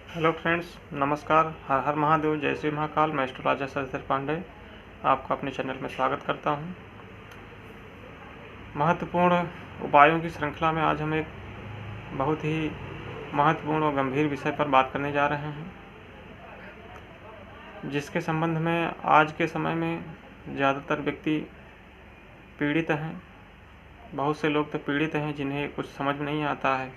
Hello friends, नमस्कार। हर हर महादेव, जय श्री महाकाल। मैं एस्ट्रो राजा सरस्वती पांडे आपका अपने चैनल में स्वागत करता हूं। महत्वपूर्ण उपायों की श्रृंखला में आज हम एक बहुत ही महत्वपूर्ण और गंभीर विषय पर बात करने जा रहे हैं, जिसके संबंध में आज के समय में ज़्यादातर व्यक्ति पीड़ित हैं। बहुत से लोग तो पीड़ित हैं जिन्हें कुछ समझ में नहीं आता है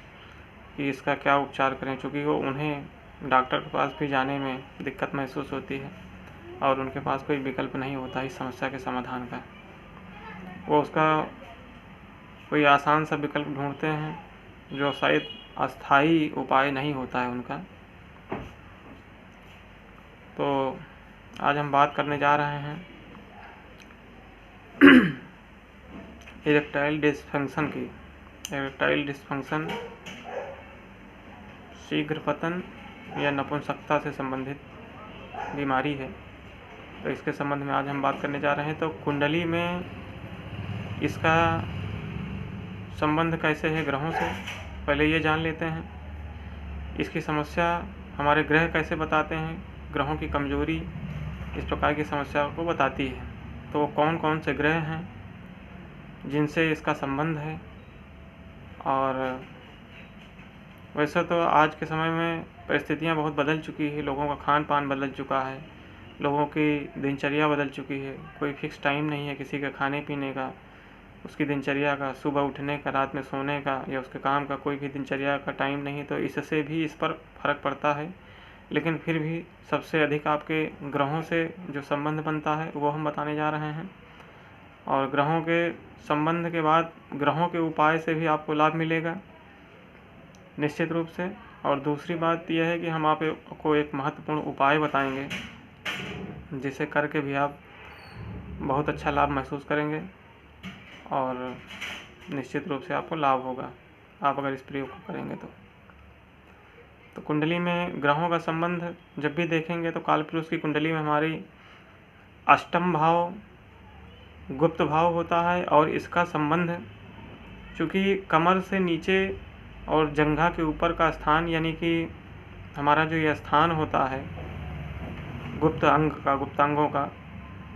कि इसका क्या उपचार करें, चूँकि वो उन्हें डॉक्टर के पास भी जाने में दिक्कत महसूस होती है और उनके पास कोई विकल्प नहीं होता इस समस्या के समाधान का। वो उसका कोई आसान सा विकल्प ढूंढते हैं जो शायद अस्थाई उपाय नहीं होता है उनका। तो आज हम बात करने जा रहे हैं इरेक्टाइल डिसफंक्शन की। इरेक्टाइल डिसफंक्शन शीघ्र पतन या नपुंसकता से संबंधित बीमारी है। तो इसके संबंध में आज हम बात करने जा रहे हैं। तो कुंडली में इसका संबंध कैसे है ग्रहों से, पहले ये जान लेते हैं। इसकी समस्या हमारे ग्रह कैसे बताते हैं, ग्रहों की कमजोरी इस प्रकार की समस्या को बताती है। तो वो कौन कौन से ग्रह हैं जिनसे इसका संबंध है। और वैसे तो आज के समय में परिस्थितियाँ बहुत बदल चुकी है, लोगों का खान पान बदल चुका है, लोगों की दिनचर्या बदल चुकी है। कोई फिक्स टाइम नहीं है किसी के खाने पीने का, उसकी दिनचर्या का, सुबह उठने का, रात में सोने का या उसके काम का कोई भी दिनचर्या का टाइम नहीं। तो इससे भी इस पर फर्क पड़ता है। लेकिन फिर भी सबसे अधिक आपके ग्रहों से जो संबंध बनता है वो हम बताने जा रहे हैं। और ग्रहों के संबंध के बाद ग्रहों के उपाय से भी आपको लाभ मिलेगा निश्चित रूप से। और दूसरी बात यह है कि हम आपको एक महत्वपूर्ण उपाय बताएंगे जिसे करके भी आप बहुत अच्छा लाभ महसूस करेंगे और निश्चित रूप से आपको लाभ होगा आप अगर इस प्रयोग को करेंगे तो कुंडली में ग्रहों का संबंध जब भी देखेंगे तो कालपुरुष की कुंडली में हमारी अष्टम भाव गुप्त भाव होता है। और इसका संबंध चूँकि कमर से नीचे और जंघा के ऊपर का स्थान, यानी कि हमारा जो ये स्थान होता है गुप्त अंग का, गुप्तांगों का,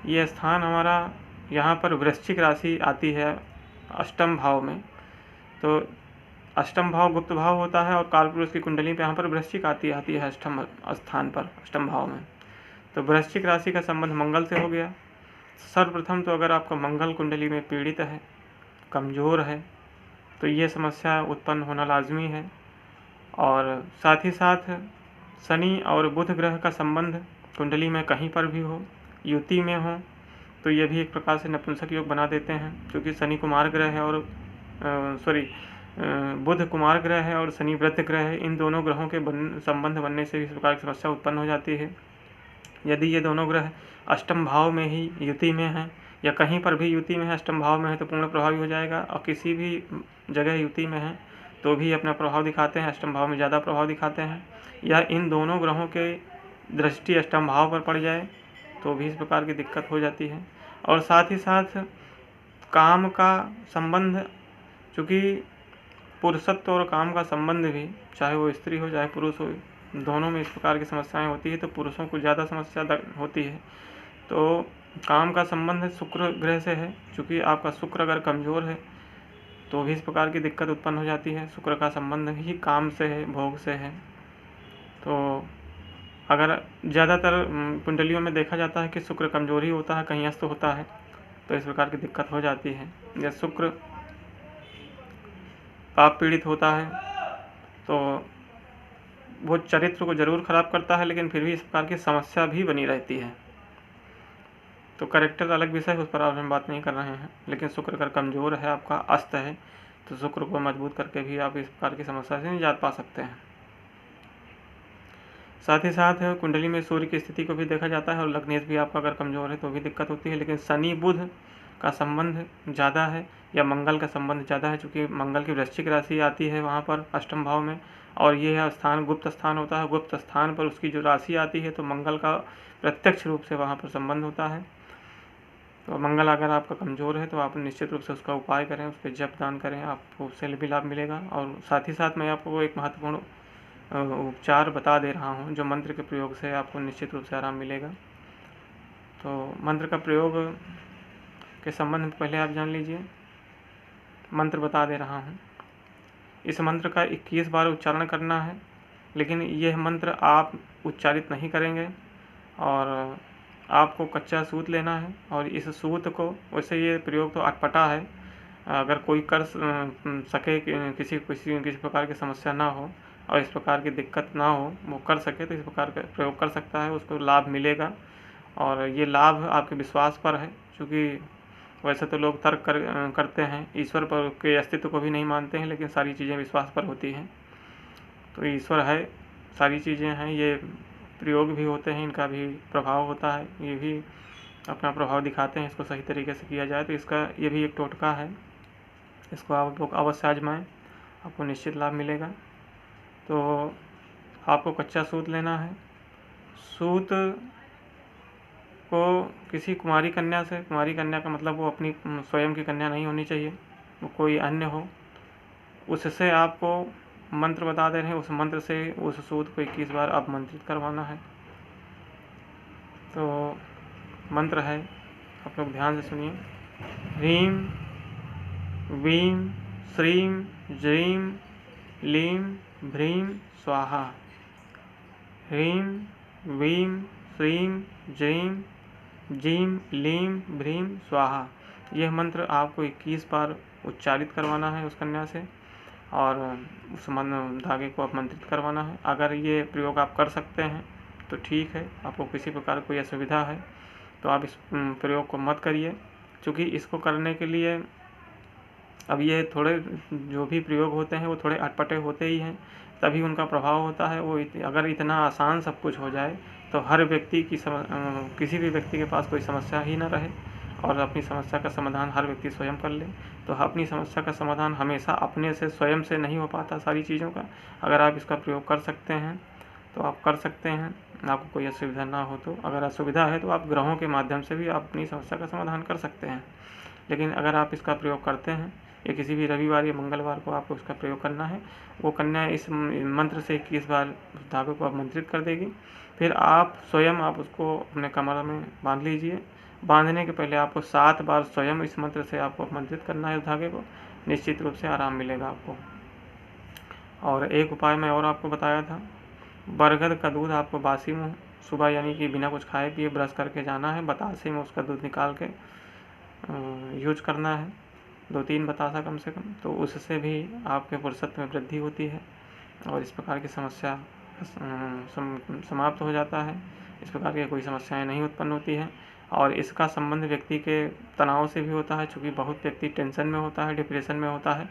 ये स्थान हमारा यहाँ पर वृश्चिक राशि आती है अष्टम भाव में। तो अष्टम भाव गुप्त भाव होता है और कालपुरुष की कुंडली पे यहाँ पर वृश्चिक आती है अष्टम स्थान पर, अष्टम भाव में। तो वृश्चिक राशि का संबंध मंगल से हो गया। सर्वप्रथम तो अगर आपका मंगल कुंडली में पीड़ित है, कमज़ोर है, तो ये समस्या उत्पन्न होना लाजमी है। और साथ ही साथ शनि और बुध ग्रह का संबंध कुंडली में कहीं पर भी हो, युति में हो, तो ये भी एक प्रकार से नपुंसक योग बना देते हैं। क्योंकि शनि कुमार ग्रह है और बुध कुमार ग्रह है और शनि वृत्त ग्रह है। इन दोनों ग्रहों के संबंध बनने से इस प्रकार की समस्या उत्पन्न हो जाती है। यदि ये दोनों ग्रह अष्टम भाव में ही युति में हैं या कहीं पर भी युति में है, अष्टम भाव में है, तो पूर्ण प्रभावी हो जाएगा। और किसी भी जगह युति में है तो भी अपना प्रभाव दिखाते हैं, अष्टम भाव में ज़्यादा प्रभाव दिखाते हैं। या इन दोनों ग्रहों के दृष्टि अष्टम भाव पर पड़ जाए तो भी इस प्रकार की दिक्कत हो जाती है। और साथ ही साथ काम का संबंध, चूँकि पुरुषत्व और काम का संबंध भी, चाहे वो स्त्री हो चाहे पुरुष हो, दोनों में इस प्रकार की समस्याएं होती है। तो पुरुषों को ज़्यादा समस्या होती है। तो काम का संबंध शुक्र ग्रह से है। चूँकि आपका शुक्र अगर कमज़ोर है तो भी इस प्रकार की दिक्कत उत्पन्न हो जाती है। शुक्र का संबंध ही काम से है, भोग से है। तो अगर ज़्यादातर कुंडलियों में देखा जाता है कि शुक्र कमज़ोर ही होता है, कहीं अस्त होता है, तो इस प्रकार की दिक्कत हो जाती है। या शुक्र पाप पीड़ित होता है तो वो चरित्र को जरूर खराब करता है, लेकिन फिर भी इस प्रकार की समस्या भी बनी रहती है। तो करेक्टर अलग विषय है, उस पर आज हम बात नहीं कर रहे हैं। लेकिन शुक्र अगर कमज़ोर है, आपका अस्त है, तो शुक्र को मजबूत करके भी आप इस प्रकार की समस्या से निजात पा सकते हैं। साथ ही साथ कुंडली में सूर्य की स्थिति को भी देखा जाता है और लग्नेश भी आपका अगर कमज़ोर है तो भी दिक्कत होती है। लेकिन शनि बुध का संबंध ज़्यादा है या मंगल का संबंध ज़्यादा है, चूँकि मंगल की वृश्चिक राशि आती है वहाँ पर अष्टम भाव में, और ये स्थान गुप्त स्थान होता है। गुप्त स्थान पर उसकी जो राशि आती है तो मंगल का प्रत्यक्ष रूप से वहाँ पर संबंध होता है। तो मंगल अगर आपका कमज़ोर है तो आप निश्चित रूप से उसका उपाय करें, उस पर जप दान करें, आपको उससे भी लाभ मिलेगा। और साथ ही साथ मैं आपको एक महत्वपूर्ण उपचार बता दे रहा हूँ, जो मंत्र के प्रयोग से आपको निश्चित रूप से आराम मिलेगा। तो मंत्र का प्रयोग के संबंध में पहले आप जान लीजिए। मंत्र बता दे रहा हूँ। इस मंत्र का 21 बार उच्चारण करना है, लेकिन यह मंत्र आप उच्चारित नहीं करेंगे और आपको कच्चा सूत लेना है। और इस सूत को, वैसे ये प्रयोग तो अटपटा है, अगर कोई कर सके, किसी प्रकार की समस्या ना हो और इस प्रकार की दिक्कत ना हो, वो कर सके तो इस प्रकार का प्रयोग कर सकता है, उसको लाभ मिलेगा। और ये लाभ आपके विश्वास पर है, क्योंकि वैसे तो लोग तर्क करते हैं, ईश्वर पर के अस्तित्व को भी नहीं मानते हैं, लेकिन सारी चीज़ें विश्वास पर होती हैं। तो ईश्वर है, सारी चीज़ें हैं, ये प्रयोग भी होते हैं, इनका भी प्रभाव होता है, ये भी अपना प्रभाव दिखाते हैं। इसको सही तरीके से किया जाए तो इसका ये भी एक टोटका है, इसको आप लोग अवश्य आजमाएं, आपको निश्चित लाभ मिलेगा। तो आपको कच्चा सूत लेना है। सूत को किसी कुमारी कन्या से, कुमारी कन्या का मतलब वो अपनी स्वयं की कन्या नहीं होनी चाहिए, वो कोई अन्य हो, उससे आपको मंत्र बता दे रहे हैं, उस मंत्र से उस सूत को 21 बार अपमंत्रित करवाना है। तो मंत्र है, आप लोग ध्यान से सुनिए। ह्रीं वीं श्रीं ज्रीं लीं भ्रीं स्वाहा। ह्रीं वीं श्रीं ज्रीं जीं लीं भ्रीं स्वाहा। यह मंत्र आपको 21 बार उच्चारित करवाना है उस कन्या से और उस धागे को अपमंत्रित करवाना है। अगर ये प्रयोग आप कर सकते हैं तो ठीक है, आपको किसी प्रकार कोई असुविधा है तो आप इस प्रयोग को मत करिए, क्योंकि इसको करने के लिए अब ये थोड़े जो भी प्रयोग होते हैं वो थोड़े अटपटे होते ही हैं, तभी उनका प्रभाव होता है। वो अगर इतना आसान सब कुछ हो जाए तो हर व्यक्ति की किसी भी व्यक्ति के पास कोई समस्या ही ना रहे और अपनी समस्या का समाधान हर व्यक्ति स्वयं कर ले। तो अपनी समस्या का समाधान हमेशा अपने से, स्वयं से नहीं हो पाता सारी चीज़ों का। अगर आप इसका प्रयोग कर सकते हैं तो आप कर सकते हैं, आपको कोई असुविधा ना हो तो। अगर असुविधा है तो आप ग्रहों के माध्यम से भी आप अपनी समस्या का समाधान कर सकते हैं। लेकिन अगर आप इसका प्रयोग करते हैं, या किसी भी रविवार या मंगलवार को आपको इसका प्रयोग करना है, वो कन्या इस मंत्र से 21 बार उस धागे को अपमंत्रित कर देगी। फिर आप स्वयं आप उसको अपने कमर में बांध लीजिए। बांधने के पहले आपको 7 बार स्वयं इस मंत्र से आपको अपमंत्रित करना है उस धागे को, निश्चित रूप से आराम मिलेगा आपको। और एक उपाय मैं और आपको बताया था, बरगद का दूध आपको बासी मुँह सुबह, यानी कि बिना कुछ खाए पिए ब्रश करके जाना है, बतासे में उसका दूध निकाल के यूज करना है, 2-3 बतासा कम से कम। तो उससे भी आपके फुर्सत में वृद्धि होती है और इस प्रकार की समस्या समाप्त हो जाता है। इस प्रकार की कोई समस्याएं नहीं उत्पन्न होती हैं। और इसका संबंध व्यक्ति के तनाव से भी होता है, चूँकि बहुत व्यक्ति टेंशन में होता है, डिप्रेशन में होता है,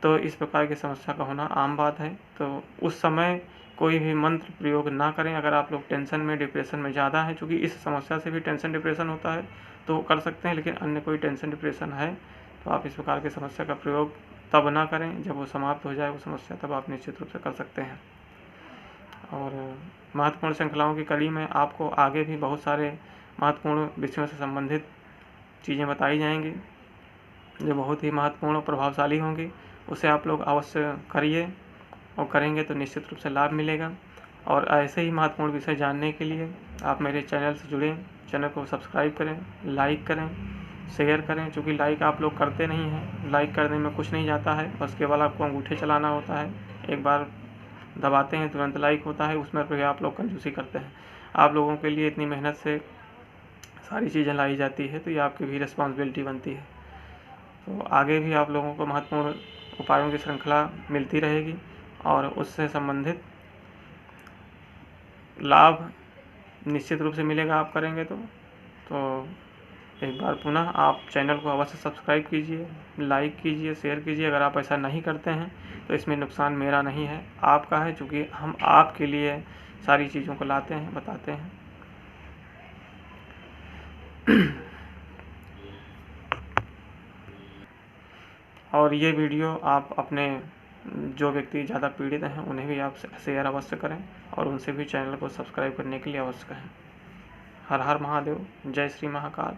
तो इस प्रकार की समस्या का होना आम बात है। तो उस समय कोई भी मंत्र प्रयोग ना करें। अगर आप लोग टेंशन में, डिप्रेशन में ज़्यादा है, चूँकि इस समस्या से भी टेंशन डिप्रेशन होता है, तो कर सकते हैं। लेकिन अन्य कोई टेंशन डिप्रेशन है तो आप इस प्रकार की समस्या का प्रयोग तब ना करें, जब वो समाप्त हो जाए वो समस्या, तब आप निश्चित रूप से कर सकते हैं। और महत्वपूर्ण श्रृंखलाओं की कड़ी में आपको आगे भी बहुत सारे महत्वपूर्ण विषयों से संबंधित चीज़ें बताई जाएंगी जो बहुत ही महत्वपूर्ण और प्रभावशाली होंगी। उसे आप लोग अवश्य करिए और करेंगे तो निश्चित रूप से लाभ मिलेगा। और ऐसे ही महत्वपूर्ण विषय जानने के लिए आप मेरे चैनल से जुड़ें, चैनल को सब्सक्राइब करें, लाइक करें, शेयर करें। चूँकि लाइक आप लोग करते नहीं हैं, लाइक करने में कुछ नहीं जाता है, बस केवल आपको अंगूठे चलाना होता है। एक बार दबाते हैं तुरंत लाइक होता है, उसमें फिर आप लोग कंजूसी करते हैं। आप लोगों के लिए इतनी मेहनत से सारी चीज़ें लाई जाती है, तो ये आपकी भी रिस्पॉन्सिबिलिटी बनती है। तो आगे भी आप लोगों को महत्वपूर्ण उपायों की श्रृंखला मिलती रहेगी और उससे संबंधित लाभ निश्चित रूप से मिलेगा आप करेंगे तो एक बार पुनः आप चैनल को अवश्य सब्सक्राइब कीजिए, लाइक कीजिए, शेयर कीजिए। अगर आप ऐसा नहीं करते हैं तो इसमें नुकसान मेरा नहीं है, आपका है, क्योंकि हम आपके लिए सारी चीज़ों को लाते हैं, बताते हैं। और ये वीडियो आप अपने जो व्यक्ति ज़्यादा पीड़ित हैं उन्हें भी आप शेयर अवश्य करें और उनसे भी चैनल को सब्सक्राइब करने के लिए अवश्य कहें। हर हर महादेव, जय श्री महाकाल।